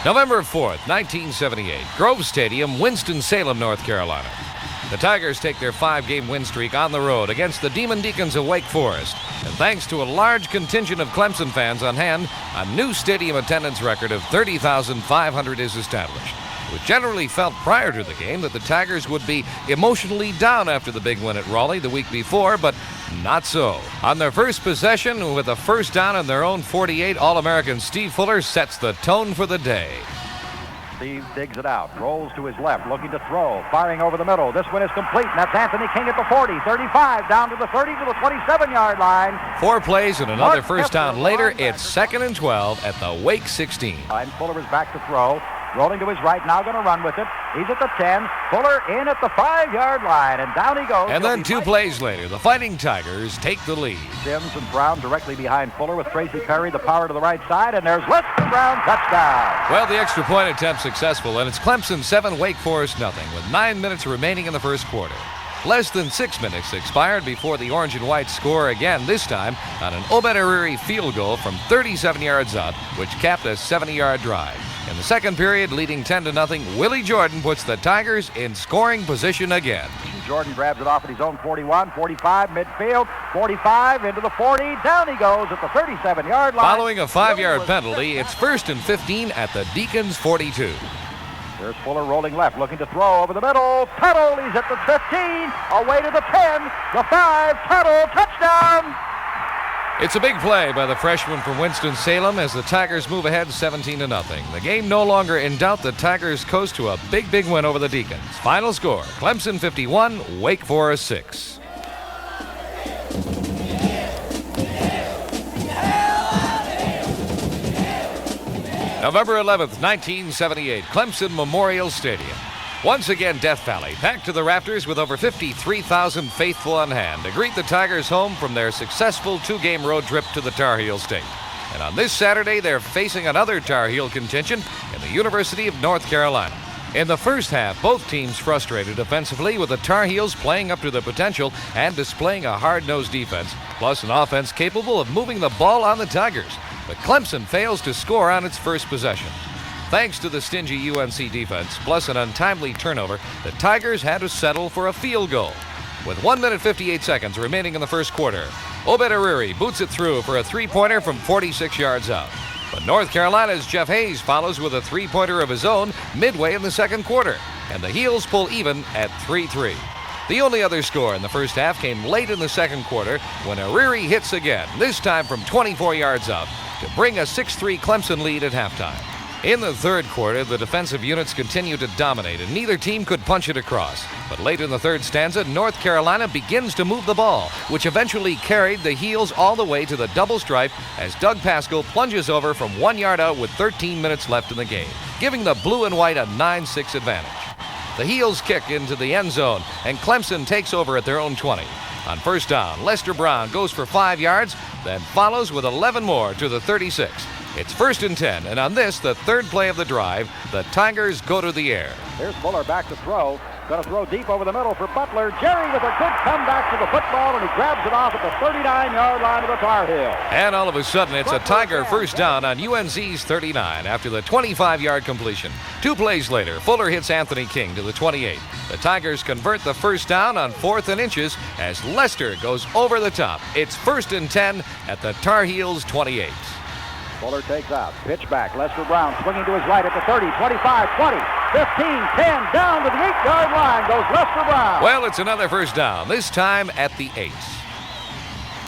November 4th, 1978, Grove Stadium, Winston-Salem, North Carolina. The Tigers take their 5-game win streak on the road against the Demon Deacons of Wake Forest. And thanks to a large contingent of Clemson fans on hand, a new stadium attendance record of 30,500 is established. It was generally felt prior to the game that the Tigers would be emotionally down after the big win at Raleigh the week before, but not so. On their first possession, with a first down in their own 48, All-American Steve Fuller sets the tone for the day. Steve digs it out, rolls to his left, looking to throw, firing over the middle. This one is complete, and that's Anthony King at the 40, 35, down to the 30, to the 27-yard line. 4 plays and another first down later, it's 2nd and 12 at the Wake 16. And Fuller is back to throw, rolling to his right, now going to run with it. He's at the 10, Fuller in at the 5-yard line, and down he goes. And then 2 plays later, the Fighting Tigers take the lead. Sims and Brown directly behind Fuller with Tracy Perry, the power to the right side, and there's Lester Brown, touchdown. Well, the extra point attempt successful, and it's Clemson 7, Wake Forest nothing, with 9 minutes remaining in the first quarter. Less than 6 minutes expired before the Orange and White score again, this time on an Obed Ariri field goal from 37 yards out, which capped a 70-yard drive. In the second period, leading 10-0, Willie Jordan puts the Tigers in scoring position again. Jordan grabs it off at his own 41, 45, midfield, 45, into the 40, down he goes at the 37-yard line. Following a 5-yard penalty, it's 1st and 15 at the Deacons' 42. There's Fuller rolling left, looking to throw over the middle. Tuttle, he's at the 15, away to the 10, the 5, Tuttle, touchdown! It's a big play by the freshman from Winston-Salem as the Tigers move ahead 17-0. The game no longer in doubt. The Tigers coast to a big win over the Deacons. Final score, Clemson 51, Wake Forest 6. November 11th, 1978, Clemson Memorial Stadium. Once again, Death Valley, packed to the rafters with over 53,000 faithful on hand to greet the Tigers home from their successful 2-game road trip to the Tar Heel State. And on this Saturday, they're facing another Tar Heel contingent in the University of North Carolina. In the first half, both teams frustrated offensively, with the Tar Heels playing up to their potential and displaying a hard-nosed defense, plus an offense capable of moving the ball on the Tigers. But Clemson fails to score on its first possession. Thanks to the stingy UNC defense, plus an untimely turnover, the Tigers had to settle for a field goal. With 1 minute 58 seconds remaining in the first quarter, Obed Ariri boots it through for a 3-pointer from 46 yards out. But North Carolina's Jeff Hayes follows with a 3-pointer of his own midway in the second quarter, and the Heels pull even at 3-3. The only other score in the first half came late in the second quarter when Ariri hits again, this time from 24 yards out, to bring a 6-3 Clemson lead at halftime. In the third quarter, the defensive units continued to dominate, and neither team could punch it across. But late in the third stanza, North Carolina begins to move the ball, which eventually carried the Heels all the way to the double stripe as Doug Pascal plunges over from 1 yard out with 13 minutes left in the game, giving the blue and white a 9-6 advantage. The Heels kick into the end zone, and Clemson takes over at their own 20. On first down, Lester Brown goes for 5 yards, then follows with 11 more to the 36. It's 1st and 10, and on this, the third play of the drive, the Tigers go to the air. Here's Fuller back to throw. Going to throw deep over the middle for Butler. Jerry with a good comeback to the football, and he grabs it off at the 39-yard line of the Tar Heel. And all of a sudden, it's a Tiger first down on UNC's 39 after the 25-yard completion. 2 plays later, Fuller hits Anthony King to the 28. The Tigers convert the first down on 4th and inches as Lester goes over the top. It's 1st and 10 at the Tar Heels' 28. Fuller takes out. Pitch back. Lester Brown swinging to his right at the 30, 25, 20, 15, 10. Down to the 8-yard line goes Lester Brown. Well, it's another first down, this time at the 8.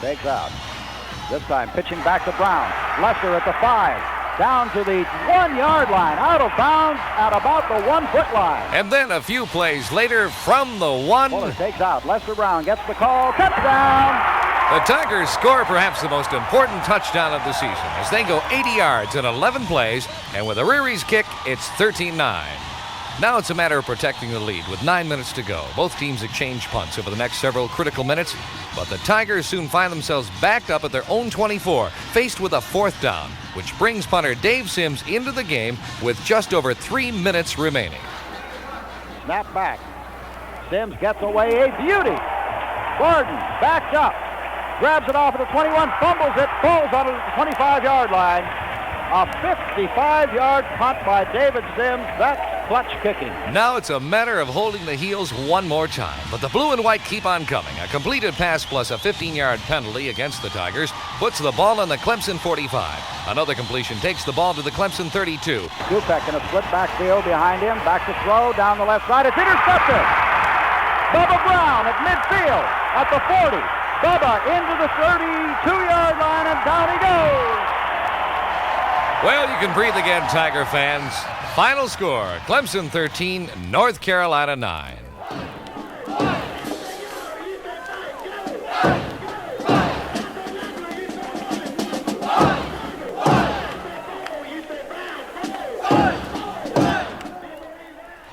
Takes out. This time pitching back to Brown. Lester at the 5. Down to the 1-yard line. Out of bounds at about the 1-foot line. And then a few plays later from the 1. Fuller takes out. Lester Brown gets the call. Touchdown. The Tigers score perhaps the most important touchdown of the season as they go 80 yards in 11 plays, and with Ariri's kick, it's 13-9. Now it's a matter of protecting the lead with 9 minutes to go. Both teams exchange punts over the next several critical minutes, but the Tigers soon find themselves backed up at their own 24, faced with a 4th down, which brings punter Dave Sims into the game with just over 3 minutes remaining. Snap back. Sims gets away a beauty. Gordon backed up. Grabs it off at the 21, fumbles it, falls on it at the 25-yard line. A 55-yard punt by David Sims. That's clutch kicking. Now it's a matter of holding the heels one more time. But the blue and white keep on coming. A completed pass plus a 15-yard penalty against the Tigers puts the ball on the Clemson 45. Another completion takes the ball to the Clemson 32. Dupek in a split backfield behind him. Back to throw down the left side. It's intercepted. Bubba Brown at midfield at the 40. Bubba into the 32-yard line, and down he goes. Well, you can breathe again, Tiger fans. Final score, Clemson 13, North Carolina 9.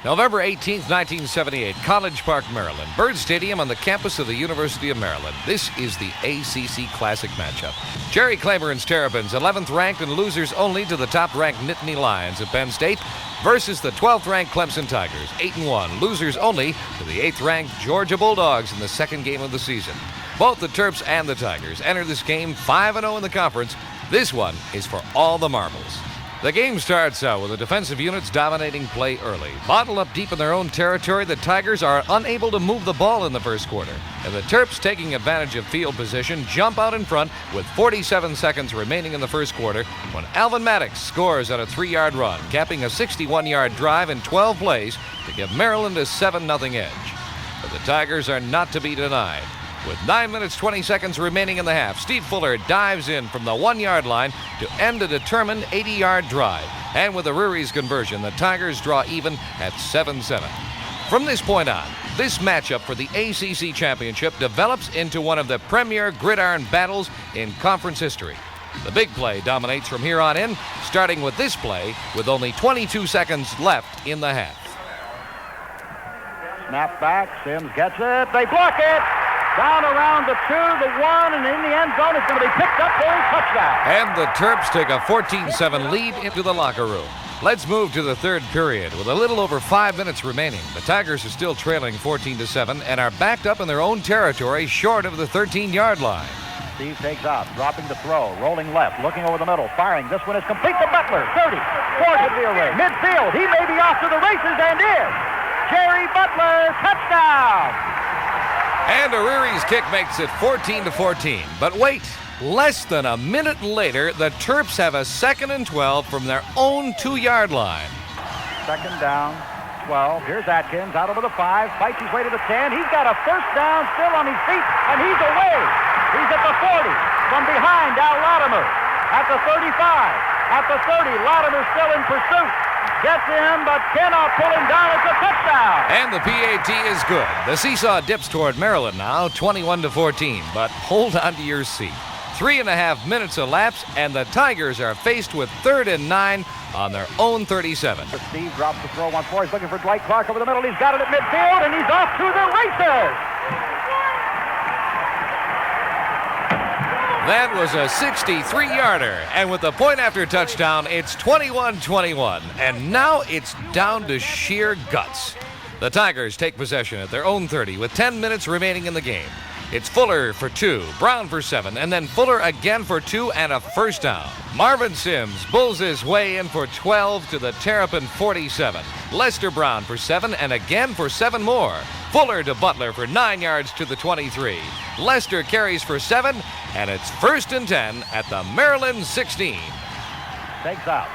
November 18th, 1978, College Park, Maryland. Byrd Stadium on the campus of the University of Maryland. This is the ACC Classic matchup. Jerry Claiborne's Terrapins, 11th ranked and losers only to the top-ranked Nittany Lions of Penn State, versus the 12th-ranked Clemson Tigers, 8-1, losers only to the 8th-ranked Georgia Bulldogs in the second game of the season. Both the Terps and the Tigers enter this game 5-0 in the conference. This one is for all the marbles. The game starts out with the defensive units dominating play early. Bottled up deep in their own territory, the Tigers are unable to move the ball in the first quarter. And the Terps, taking advantage of field position, jump out in front with 47 seconds remaining in the first quarter when Alvin Maddox scores on a 3-yard run, capping a 61-yard drive in 12 plays to give Maryland a 7-0 edge. But the Tigers are not to be denied. With 9 minutes, 20 seconds remaining in the half, Steve Fuller dives in from the 1-yard line to end a determined 80-yard drive. And with the Rury's conversion, the Tigers draw even at 7-7. From this point on, this matchup for the ACC Championship develops into one of the premier gridiron battles in conference history. The big play dominates from here on in, starting with this play with only 22 seconds left in the half. Snap back, Sims gets it, they block it! Down around the 2, the 1, and in the end zone, it's going to be picked up for a touchdown. And the Terps take a 14-7 lead into the locker room. Let's move to the third period with a little over 5 minutes remaining. The Tigers are still trailing 14-7 and are backed up in their own territory short of the 13-yard line. Steve takes out, dropping to throw, rolling left, looking over the middle, firing. This one is complete to Butler, 30, towards the array, midfield. He may be off to the races and is. Jerry Butler, touchdown. And Ariri's kick makes it 14-14. But wait, less than a minute later, the Terps have a 2nd and 12 from their own 2-yard line. Second down, 12. Here's Atkins out over the 5, fights his way to the 10. He's got a first down still on his feet, and he's away. He's at the 40. From behind, Al Latimer. At the 35. At the 30, Latimer still in pursuit. Gets in, but cannot pull him down. It's a touchdown. And the PAT is good. The seesaw dips toward Maryland now, 21-14. But hold on to your seat. 3.5 minutes elapse, and the Tigers are faced with 3rd and 9 on their own 37. Steve drops the throw once more. He's looking for Dwight Clark over the middle. He's got it at midfield, and he's off to the races. That was a 63-yarder, and with the point after touchdown, it's 21-21, and now it's down to sheer guts. The Tigers take possession at their own 30 with 10 minutes remaining in the game. It's Fuller for 2, Brown for 7, and then Fuller again for 2 and a first down. Marvin Sims bulls his way in for 12 to the Terrapin 47. Lester Brown for 7 and again for 7 more. Fuller to Butler for 9 yards to the 23. Lester carries for 7, and it's 1st and 10 at the Maryland 16. Takes out.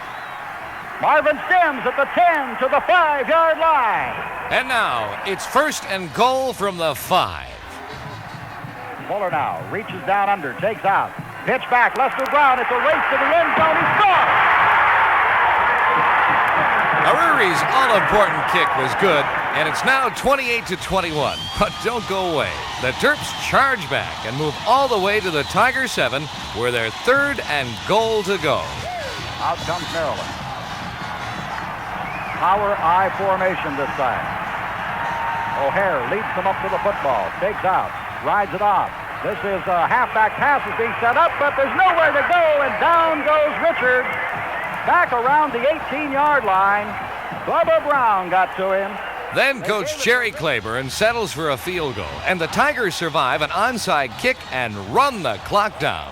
Marvin Sims at the 10 to the 5-yard line. And now it's 1st and goal from the 5. Fuller now reaches down under, takes out. Pitch back, Lester Brown. It's a race to the end zone. He scores! Ariri's all-important kick was good, and it's now 28-21. But don't go away. The Terps charge back and move all the way to the Tiger 7, where they're 3rd and goal to go. Out comes Maryland. Power I formation this time. O'Hare leads them up to the football, takes out, rides it off. This is a halfback pass is being set up, but there's nowhere to go, and down goes Richard. Back around the 18-yard line. Bubba Brown got to him. Then Coach Jerry Claiborne settles for a field goal, and the Tigers survive an onside kick and run the clock down.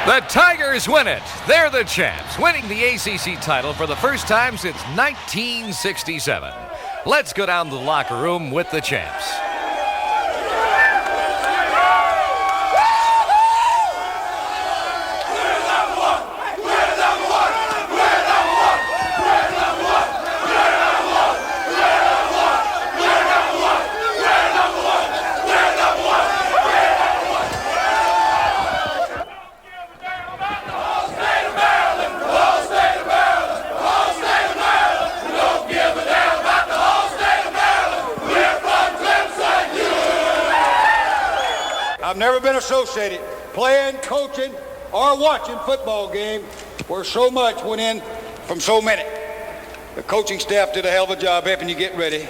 The Tigers win it. They're the champs, winning the ACC title for the first time since 1967. Let's go down to the locker room with the champs. I've never been associated playing, coaching, or watching football game where so much went in from so many. The coaching staff did a hell of a job helping you get ready,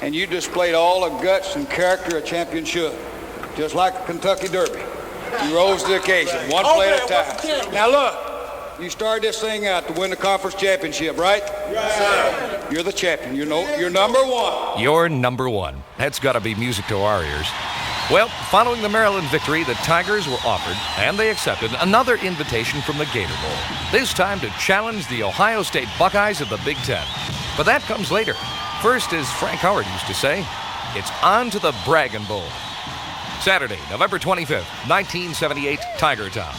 and you displayed all the guts and character a champion should, just like a Kentucky Derby. You rose to the occasion, one play at a time. Now look, you started this thing out to win the conference championship, right? Yes, sir. You're the champion. You're number one. You're number one. That's got to be music to our ears. Well, following the Maryland victory, the Tigers were offered, and they accepted, another invitation from the Gator Bowl, this time to challenge the Ohio State Buckeyes of the Big Ten. But that comes later. First, as Frank Howard used to say, it's on to the Braggin' Bowl. Saturday, November 25th, 1978, Tiger Town.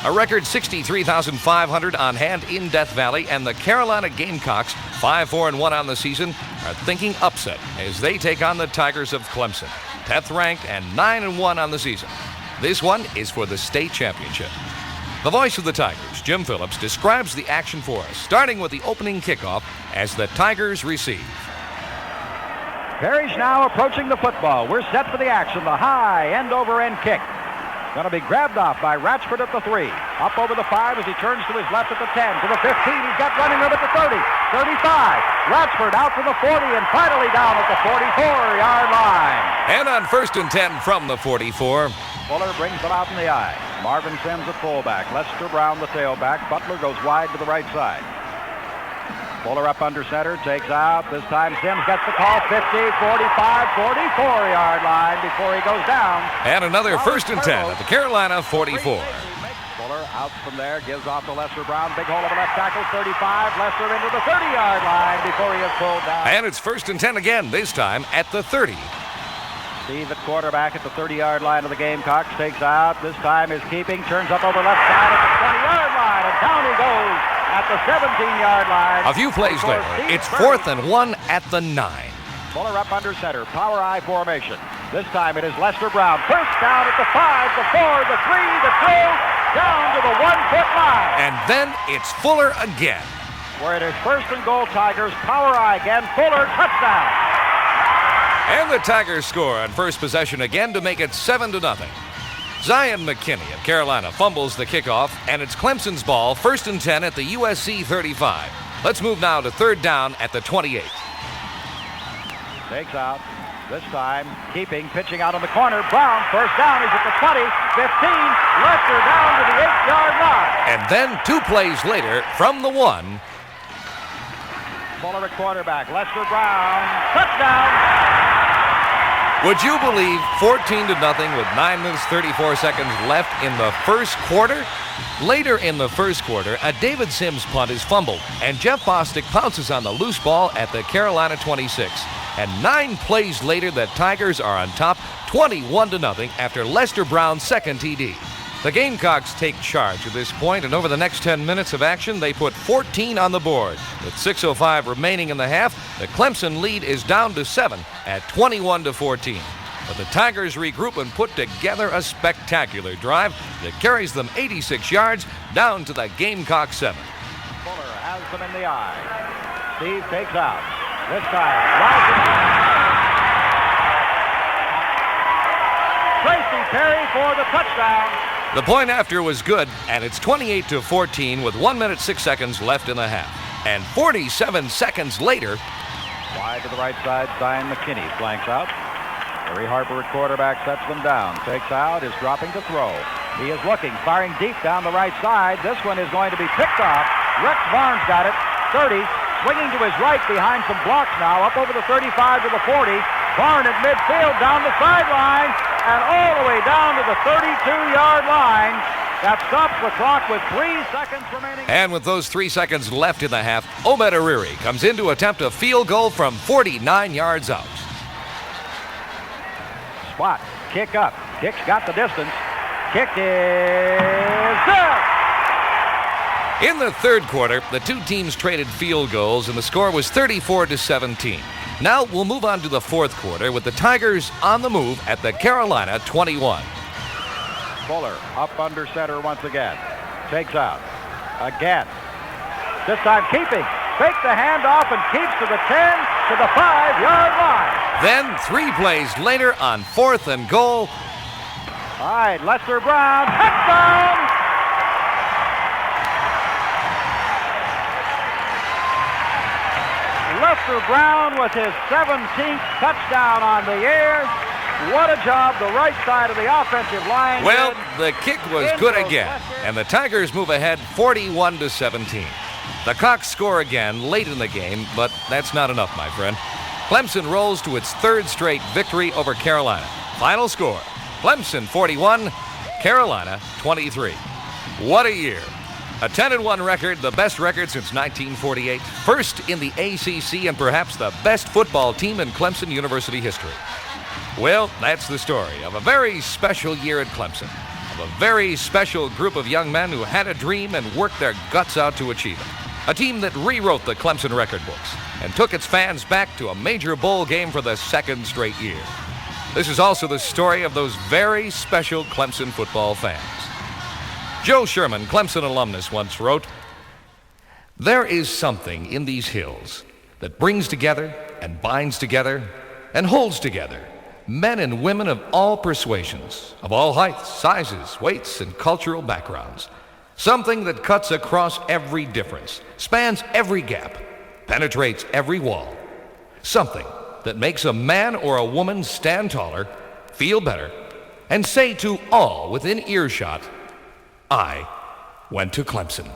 A record 63,500 on hand in Death Valley, and the Carolina Gamecocks, 5-4-1 on the season, are thinking upset as they take on the Tigers of Clemson, 10th ranked and 9-1 on the season. This one is for the state championship. The voice of the Tigers, Jim Phillips, describes the action for us, starting with the opening kickoff as the Tigers receive. Parrish now approaching the football. We're set for the action. The high end-over-end kick. Going to be grabbed off by Ratchford at the 3. Up over the 5 as he turns to his left at the 10. To the 15. He's got running room at the 30. 35. Ratchford out to the 40 and finally down at the 44-yard line. And on 1st and 10 from the 44. Fuller brings them out in the eye. Marvin Sims at fullback. Lester Brown the tailback. Butler goes wide to the right side. Fuller up under center, takes out. This time Sims gets the call. 50, 45, 44-yard line before he goes down. And another 1st and 10 at the Carolina 44. Fuller out from there, gives off to Lester Brown. Big hole of a left tackle, 35. Lester into the 30-yard line before he is pulled down. And it's 1st and 10 again, this time at the 30. Steve at quarterback at the 30-yard line of the Gamecocks. Takes out. This time is keeping. Turns up over left side at the 20-yard line. And down he goes at the 17-yard line. A few plays later, it's 4th and 1 at the 9. Fuller up under center. Power I formation. This time it is Lester Brown. First down at the 5, the 4, the 3, the 2, down to the 1-foot line. And then it's Fuller again. Where it is 1st and goal, Tigers. Power I again. Fuller, touchdown. And the Tigers score on first possession again to make it 7-0. Zion McKinney of Carolina fumbles the kickoff, and it's Clemson's ball, 1st and 10 at the USC 35. Let's move now to 3rd down at the 28. Takes out. This time, keeping, pitching out on the corner. Brown, first down. He's at the 20, 15. Lester down to the 8-yard line. And then 2 plays later from the 1. Fuller at quarterback. Lester Brown. Touchdown. Would you believe 14-0 with 9 minutes 34 seconds left in the first quarter? Later in the first quarter, a David Sims punt is fumbled, and Jeff Bostic pounces on the loose ball at the Carolina 26. And 9 plays later, the Tigers are on top 21-0 after Lester Brown's second TD. The Gamecocks take charge at this point, and over the next 10 minutes of action, they put 14 on the board. With 6:05 remaining in the half, the Clemson lead is down to 7 at 21-14. But the Tigers regroup and put together a spectacular drive that carries them 86 yards down to the Gamecock 7. Fuller has them in the eye. Steve takes out. This time, rising. Tracy Perry for the touchdown. The point after was good, and it's 28-14 with 1 minute 6 seconds left in the half. And 47 seconds later, wide to the right side, Zion McKinney flanks out. Larry Harper at quarterback sets them down. Takes out, is dropping to throw. He is looking, firing deep down the right side. This one is going to be picked off. Rex Barnes got it, 30. Swinging to his right behind some blocks now, up over the 35 to the 40. Barnes at midfield, down the sideline, and all the way down to the 32-yard line. That stops the clock with 3 seconds remaining. And with those 3 seconds left in the half, Obed Ariri comes in to attempt a field goal from 49 yards out. Spot, kick up. Kick's got the distance. Kick is good. In the third quarter, the two teams traded field goals, and the score was 34-17. Now we'll move on to the fourth quarter with the Tigers on the move at the Carolina 21. Fuller up under center once again. Takes out. Again. This time keeping. Fake the handoff and keeps to the 10, to the 5-yard line. Then 3 plays later on 4th and goal. All right, Lester Brown, touchdown! Lester Brown with his 17th touchdown on the year. What a job the right side of the offensive line Well, did. the kick was good again, and the Tigers move ahead 41-17. The Cox score again late in the game, but that's not enough, my friend. Clemson rolls to its 3rd straight victory over Carolina. Final score, Clemson 41, Carolina 23. What a year. A 10-1 record, the best record since 1948, first in the ACC, and perhaps the best football team in Clemson University history. Well, that's the story of a very special year at Clemson, of a very special group of young men who had a dream and worked their guts out to achieve it. A team that rewrote the Clemson record books and took its fans back to a major bowl game for the 2nd straight year. This is also the story of those very special Clemson football fans. Joe Sherman, Clemson alumnus, once wrote, "There is something in these hills that brings together and binds together and holds together men and women of all persuasions, of all heights, sizes, weights, and cultural backgrounds. Something that cuts across every difference, spans every gap, penetrates every wall. Something that makes a man or a woman stand taller, feel better, and say to all within earshot, I went to Clemson."